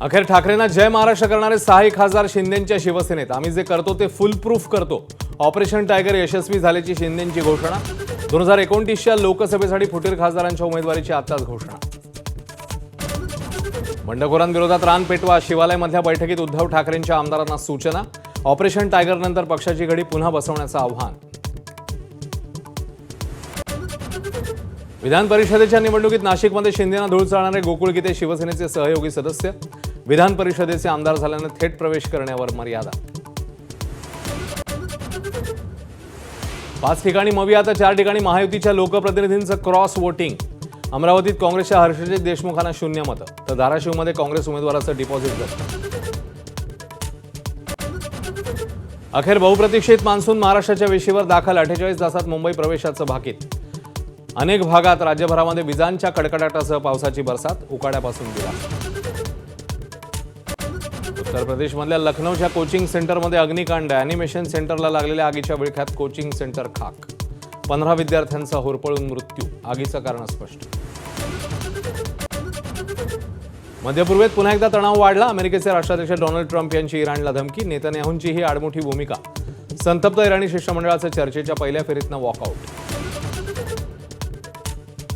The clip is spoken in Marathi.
अखेर ठाकरेंना जय महाराष्ट्र करणारे 6 खासदार शिंदेंच्या शिवसेनेत. आम्ही जे करतो ते फुल प्रूफ करतो. ऑपरेशन टायगर यशस्वी झाल्याची शिंदेंची घोषणा. 2029च्या लोकसभेसाठी फुटीर खासदारांच्या उमेदवारीची आताच घोषणा. बंडखोरांविरोधात रान पेटवा. शिवालयमधल्या बैठकीत उद्धव ठाकरेंच्या आमदारांना सूचना. ऑपरेशन टायगर नंतर पक्षाची घडी पुन्हा बसवण्याचं आव्हान. विधान परिषदेच्या निवडणुकीत नाशिकमध्ये शिंदेना धूळ चालणारे गोकुळ गीते शिवसेनेचे सहयोगी सदस्य. विधान परिषदेचे आमदार झाल्याने थेट प्रवेश करण्यावर मर्यादा. 5 ठिकाणी मवी, आता 4 ठिकाणी महायुतीच्या लोकप्रतिनिधींचं क्रॉस वोटिंग. अमरावतीत काँग्रेसच्या हर्षजित देशमुखांना 0 मतं, तर धाराशिवमध्ये काँग्रेस उमेदवाराचं डिपॉझिट जप्त. अखेर बहुप्रतीक्षित मान्सून महाराष्ट्राच्या वेशीवर दाखल. 48 तासात मुंबई प्रवेशाचं भाकीत. अनेक भागात राज्यभरामध्ये विजांच्या कडकडाटासह पावसाची बरसात. उकाड्यापासून दिलासा. उत्तर प्रदेशमधल्या लखनौच्या कोचिंग सेंटरमध्ये अग्निकांड. अॅनिमेशन सेंटरला लागलेल्या आगीच्या विळख्यात कोचिंग सेंटर खाक. 15 विद्यार्थ्यांचा होरपळून मृत्यू. आगीचं कारण स्पष्ट. मध्यपूर्वेत पुन्हा एकदा तणाव वाढला. अमेरिकेचे राष्ट्राध्यक्ष डोनाल्ड ट्रम्प यांची इराणला धमकी. नेतन्याहूंची ही आडमुठी भूमिका. संतप्त इराणी शिष्टमंडळाचं चर्चेच्या पहिल्या फेरीतनं वॉकआउट.